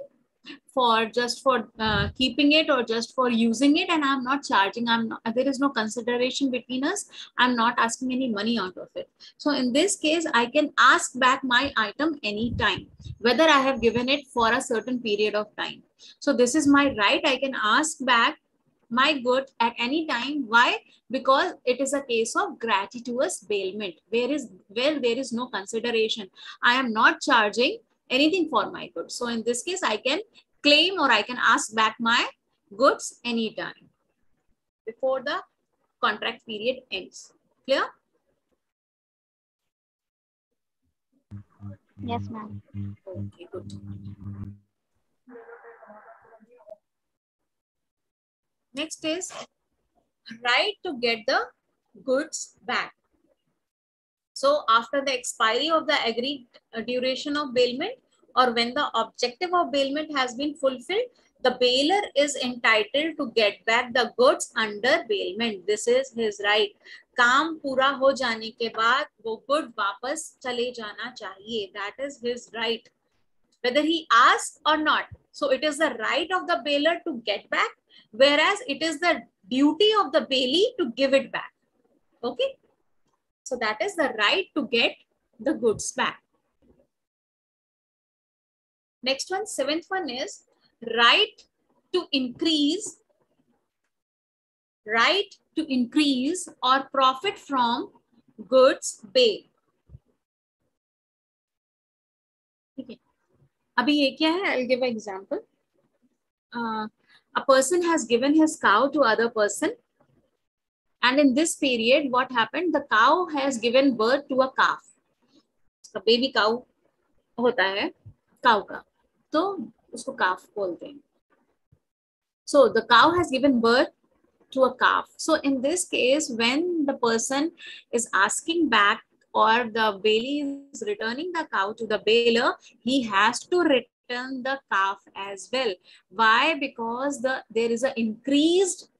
for just for keeping it or just for using it, and I'm not charging. There is no consideration between us. I'm not asking any money out of it. So in this case, I can ask back my item anytime, whether I have given it for a certain period of time. So this is my right. I can ask back my good at any time. Why? Because it is a case of gratuitous bailment, where there is no consideration. I am not charging anything for my goods. So in this case, I can claim or I can ask back my goods anytime before the contract period ends. Clear? Yes, ma'am. Okay, good. Next is right to get the goods back. So after the expiry of the agreed duration of bailment, or when the objective of bailment has been fulfilled, the bailer is entitled to get back the goods under bailment. This is his right. काम पूरा हो जाने के बाद वो good वापस चले जाना चाहिए. That is his right, whether he asks or not. So it is the right of the bailer to get back, whereas it is the duty of the bailee to give it back. Okay. So that is the right to get the goods back. Next one, seventh one is right to increase or profit from goods bail. ठीक है, अभी ये क्या है? I'll give an example. A person has given his cow to other person, and in this period, what happened? The cow has given birth to a calf. A baby cow होता है cow का, तो उसको calf बोलते हैं. So the cow has given birth to a calf. So in this case, when the person is asking back or the bailee is returning the cow to the bailer, he has to return the calf as well. Why? Because there is an increased,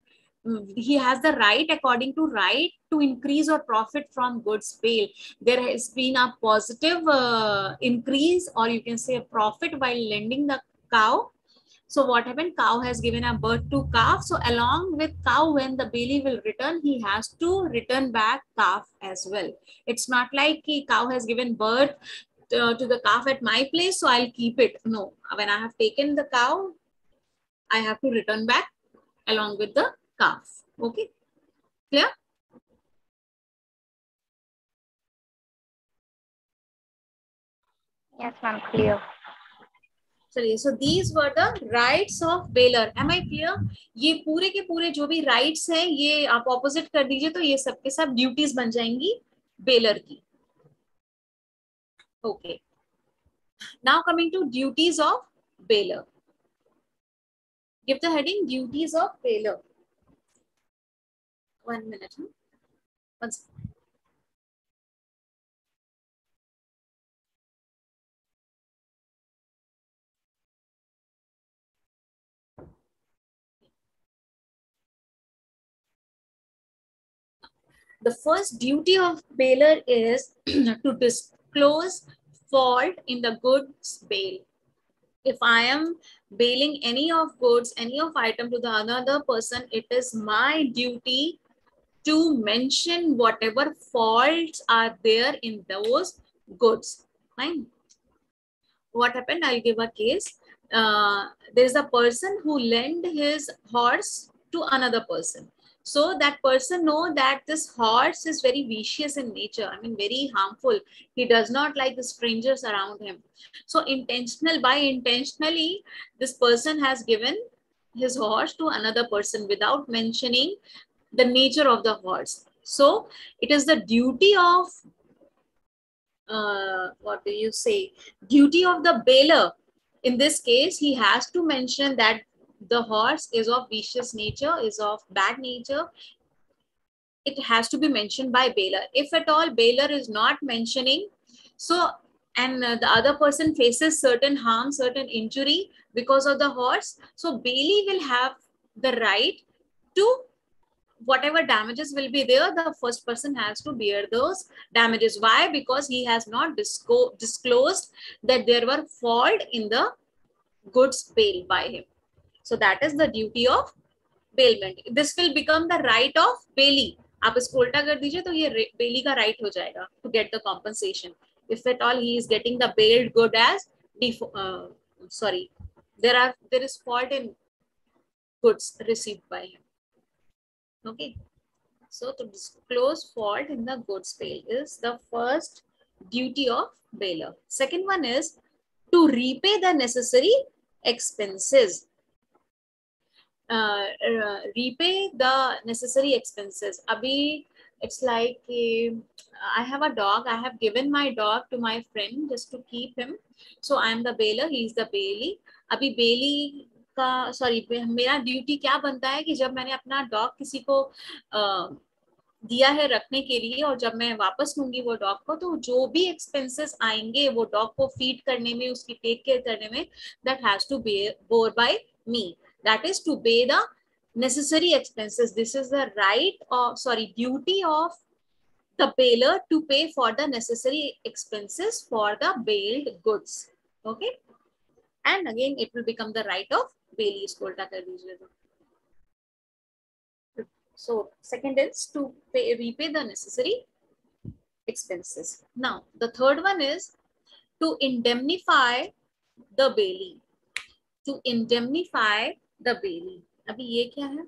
he has the right according to right to increase or profit from goods bail. There has been a positive increase, or you can say a profit while lending the cow. So what happened? Cow has given a birth to calf. So along with cow, when the bailee will return, he has to return back calf as well. It's not like cow has given birth to the calf at my place, so I'll keep it. No, when I have taken the cow, I have to return back along with the calf. Okay, clear? Yes, ma'am, clear. चलिए, so these were the rights of bailor. Am I clear? ये पूरे के पूरे जो भी rights हैं, ये आप opposite कर दीजिए तो ये सबके सब duties बन जाएंगी bailor की. Okay. Now coming to duties of bailor. Give the heading duties of bailor. 1 minute. One second. The first duty of bailor is to disclose fault in the goods bail. If I am bailing any of goods, any of item to the another person, it is my duty to mention whatever faults are there in those goods. Fine. What happened? I'll give a case. There's a person who lent his horse to another person. So that person know that this horse is very vicious in nature. I mean, very harmful. He does not like the strangers around him. So intentionally, this person has given his horse to another person without mentioning the nature of the horse. So it is the duty of what do you say, duty of the bailor. In this case, he has to mention that the horse is of vicious nature, is of bad nature. It has to be mentioned by bailor. If at all bailor is not mentioning, so and the other person faces certain harm, certain injury because of the horse, so bailee will have the right to whatever damages will be there, the first person has to bear those damages. Why? Because he has not disclosed that there were fault in the goods bail by him. So that is the duty of bailment. This will become the right of bailee. आप इसको उल्टा कर दीजिए तो ये बेली का right हो जाएगा to get the compensation. If at all he is getting the bailed good as there is fault in goods received by him. Okay. So to disclose fault in the goods bail is the first duty of bailor. Second one is to repay the necessary expenses. Repay the necessary expenses. Abhi, it's like I have a dog. I have given my dog to my friend just to keep him. So I am the bailor. He is the bailee. Abhi bailee का sorry मेरा duty क्या बनता है कि जब मैंने अपना dog किसी को दिया है रखने के लिए और जब मैं वापस लूंगी वो डॉग को, तो जो भी एक्सपेंसेस आएंगे वो डॉग को फीड करने में, उसकी टेक केयर करने में, that has to be borne by me. That is to pay the necessary expenses. This is the duty of the bailor to pay for the necessary expenses for the bailed goods. Okay, and again it will become the right of bailee. इसको उल्टा कर दीजिए तो So second is to repay the necessary expenses. Now, the third one is to indemnify the bailee. To indemnify the bailee. अभी ये क्या है?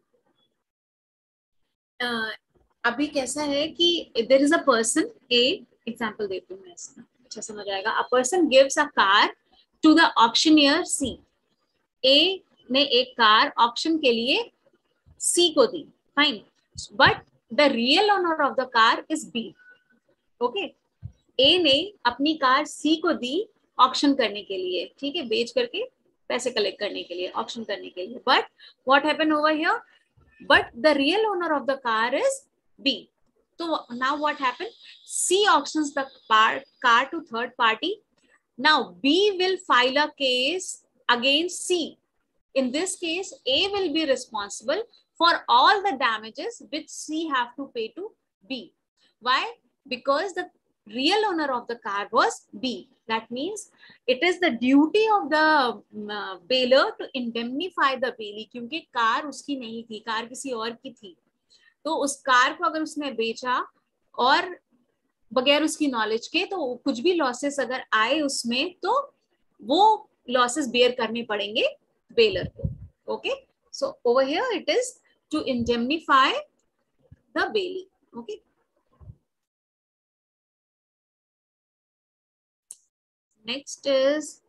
अभी कैसा है कि there is a person A, example देती हूँ मैं इसका, अच्छा समझ आएगा. A person gives a car to the auctioneer C. A ने एक कार ऑक्शन के लिए C को दी, fine, but the real owner of the car is B. Okay, A ने अपनी कार C को दी ऑक्शन करने के लिए, ठीक है, बेच करके पैसे कलेक्ट करने के लिए, ऑक्शन करने के लिए, but what happen over here, but the real owner of the car is B. So now what happened? C auctions the car to third party. Now B will file a case against C. In this case, A will be responsible for all the damages which C have to pay to B. Why? Because the real owner of the car was B. That means it is the duty of the bailor to indemnify the bailee, क्योंकि car उसकी नहीं थी, car किसी और की थी. तो उस कार को अगर उसने बेचा और बगैर उसकी नॉलेज के, तो कुछ भी लॉसेस अगर आए उसमें, तो वो लॉसेस बेयर करने पड़ेंगे बेलर को. Okay, so over here it is to indemnify the bailee. Okay. Next is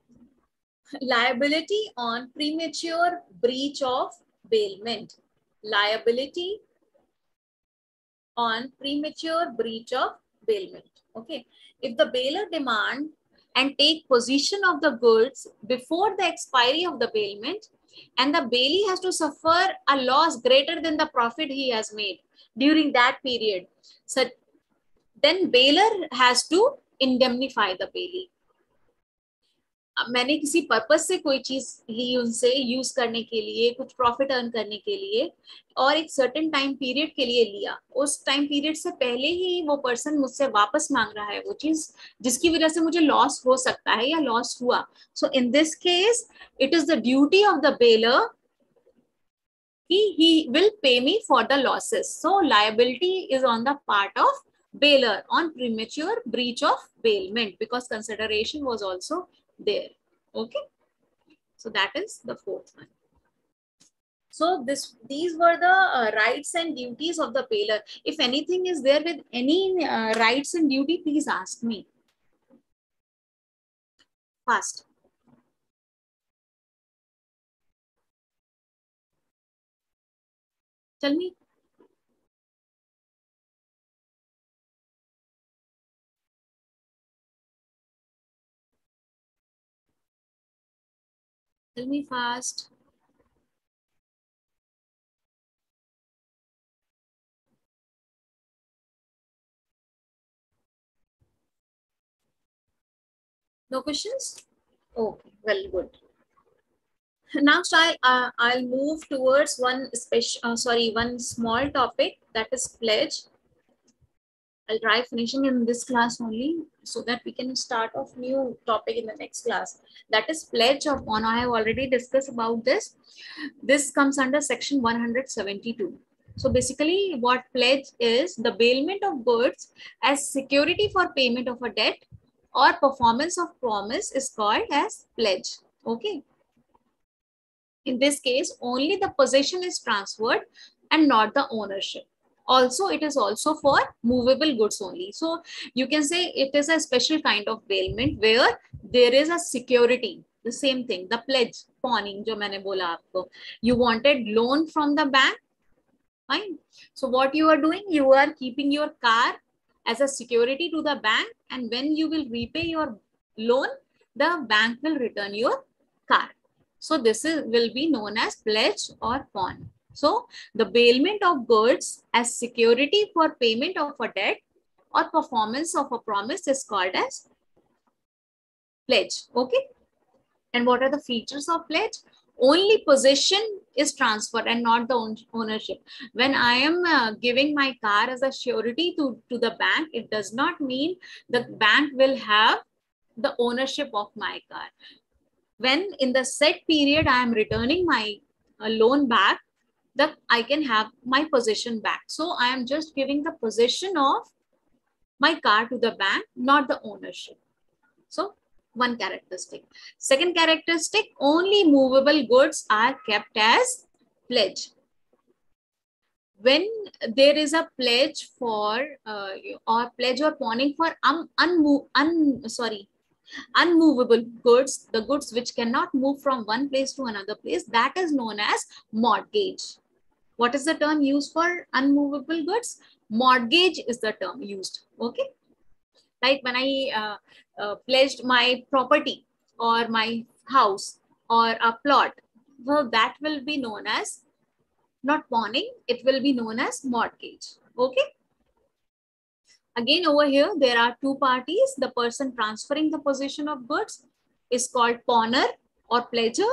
liability on premature breach of bailment. Liability on premature breach of bailment. Okay. If the bailor demand and take possession of the goods before the expiry of the bailment, and the bailee has to suffer a loss greater than the profit he has made during that period, so then bailor has to indemnify the bailee. मैंने किसी purpose से कोई चीज ली उनसे use करने के लिए, कुछ प्रॉफिट अर्न करने के लिए, और एक सर्टेन टाइम पीरियड के लिए लिया, उस टाइम पीरियड से पहले ही वो पर्सन मुझसे वापस मांग रहा है वो चीज, जिसकी वजह से मुझे लॉस हो सकता है या लॉस हुआ. So in this case it is the duty of the bailor, he will pay me for the losses. So liability is on the part of bailor on premature breach of bailment, because consideration was also there. Okay, so that is the fourth one. So these were the rights and duties of the bailor. If anything is there with any rights and duty, please ask me fast. Tell me. Tell me fast. No questions? Okay, well, good. Now I'll move towards one one small topic, that is pledge. I'll try finishing in this class only so that we can start off new topic in the next class. That is pledge of honor. I have already discussed about this. This comes under section 172. So basically what pledge is, the bailment of goods as security for payment of a debt or performance of promise is called as pledge. Okay. In this case, only the possession is transferred and not the ownership. Also, it is also for movable goods only. So you can say it is a special kind of bailment where there is a security. The same thing, the pledge, pawning, जो मैंने बोला आपको. You wanted loan from the bank, fine. So what you are doing, you are keeping your car as a security to the bank, and when you will repay your loan, the bank will return your car. So this will be known as pledge or pawn. So the bailment of goods as security for payment of a debt or performance of a promise is called as pledge. Okay. And what are the features of pledge? Only possession is transferred and not the ownership. When I am giving my car as a surety to the bank, it does not mean the bank will have the ownership of my When in the set period I am returning my loan back, I can have my possession back. So I am just giving the possession of my car to the bank, not the ownership. So one characteristic. Second characteristic, only movable goods are kept as pledge. When there is a pledge for or pledge or pawning for unmovable goods, the goods which cannot move from one place to another place, that is known as mortgage. What is the term used for unmovable goods? Mortgage is the term used. Okay. Like when I pledged my property or my house or a plot, well, that will be known as not pawning, it will be known as mortgage. Okay. Again, over here, there are two parties. The person transferring the possession of goods is called pawner or pledger,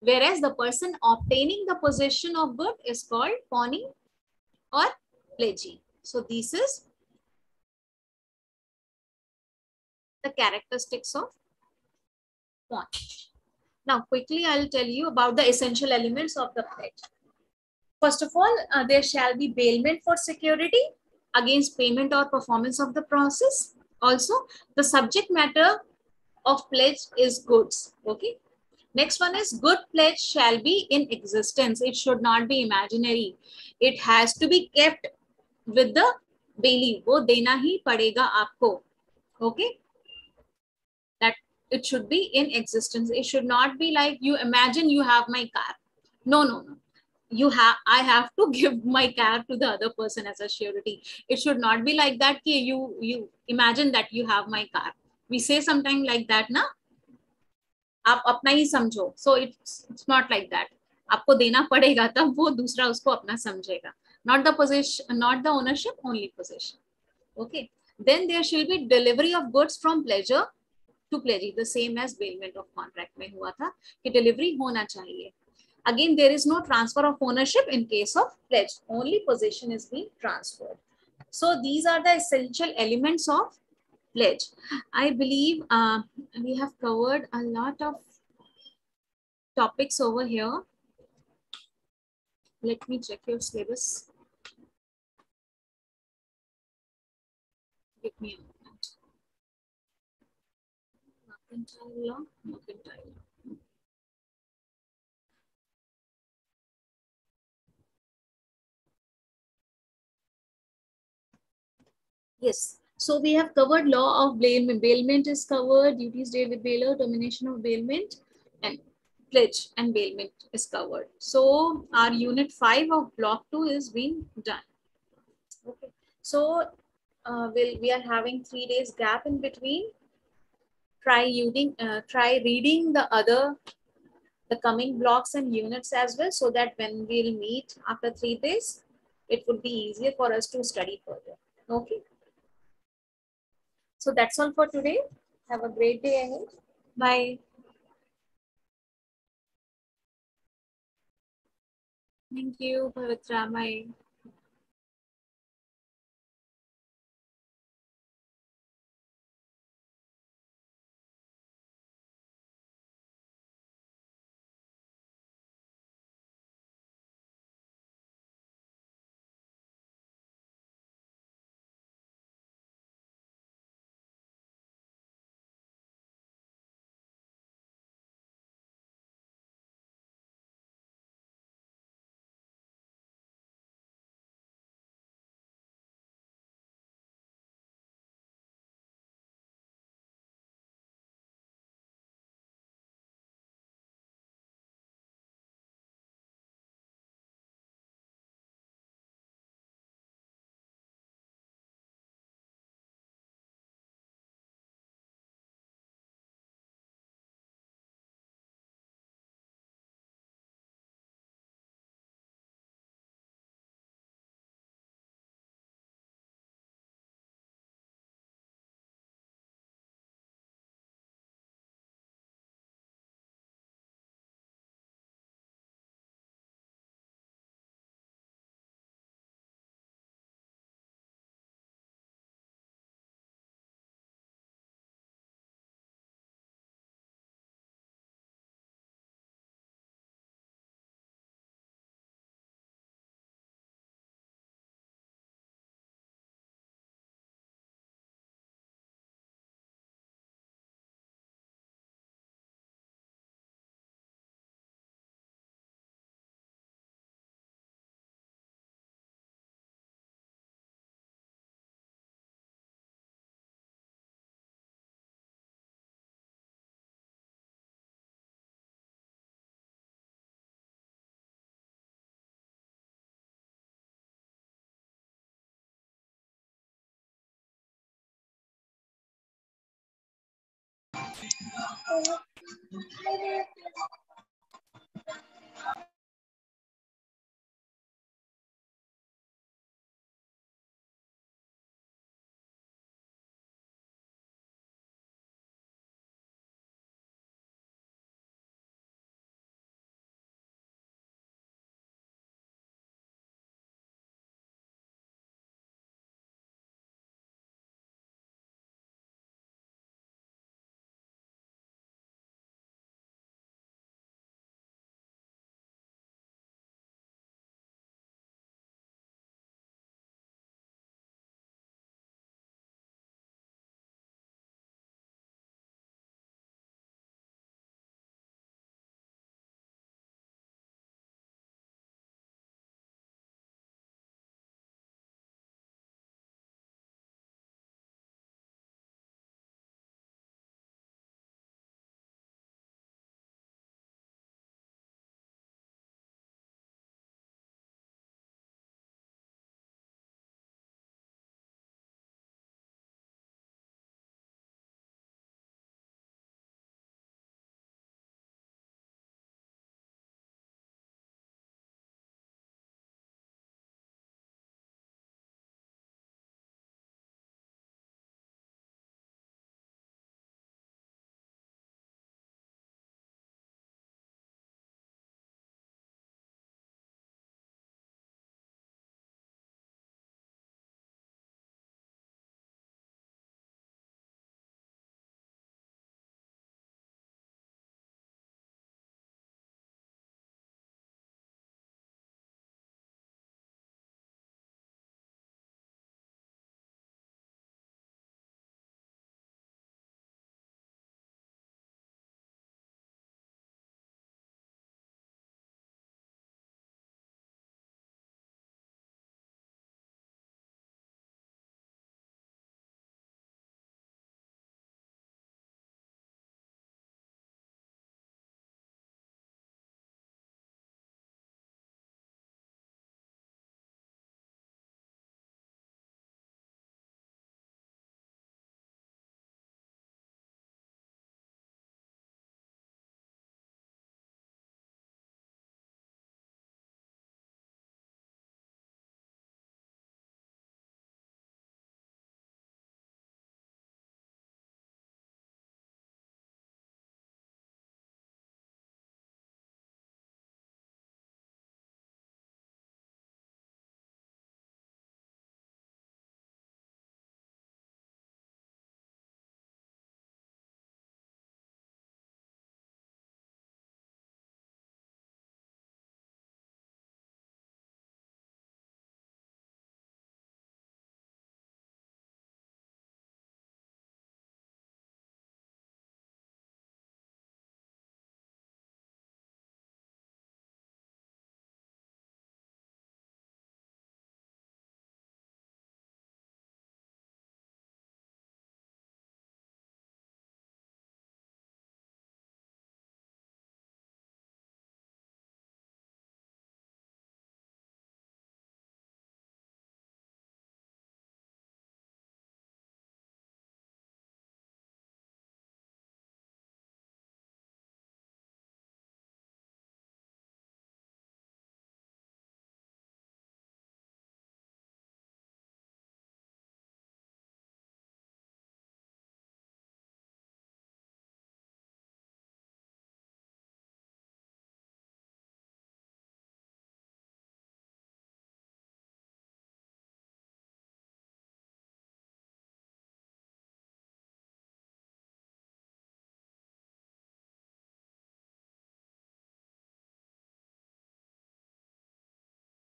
whereas the person obtaining the possession of good is called pawning or pledging. So this is the characteristics of pawn. Now, quickly, I'll tell you about the essential elements of the pledge. First of all, there shall be bailment for security against payment or performance of the process. Also, the subject matter of pledge is goods. Okay. Next one is good pledge shall be in existence. It should not be imaginary. It has to be kept with the bailiff. वो देना ही पड़ेगा आपको. Okay. That it should be in existence. It should not be like you imagine you have my car. No, no, no. I have to give my car to the other person as a surety. It should not be like that. Ki you imagine that you have my car. We say something like that, na? आप अपना ही समझो. So it's not like that. आपको देना पड़ेगा तब वो दूसरा उसको अपना समझेगा. Not the possession, not the ownership, only possession. Okay. Then there shall be delivery of goods from pleasure to pledge, the same as bailment of contract में हुआ था कि delivery होना चाहिए. Again, there is no transfer of ownership in case of pledge. Only possession is being transferred. So these are the essential elements of pledge. I believe we have covered a lot of topics over here. Let me check your syllabus. Give me a moment. Mercantile law, mercantile law. Yes. So we have covered law of bailment. Bailment is covered, duties day with bailer, termination of bailment, and pledge and bailment is covered. So our unit 5 of block 2 is being done. Okay. So we are having 3 days gap in between. Try reading the coming blocks and units as well, so that when we'll meet after 3 days, it would be easier for us to study further. Okay. So that's all for today. Have a great day ahead. Bye. Thank you, Pavitra. Bye.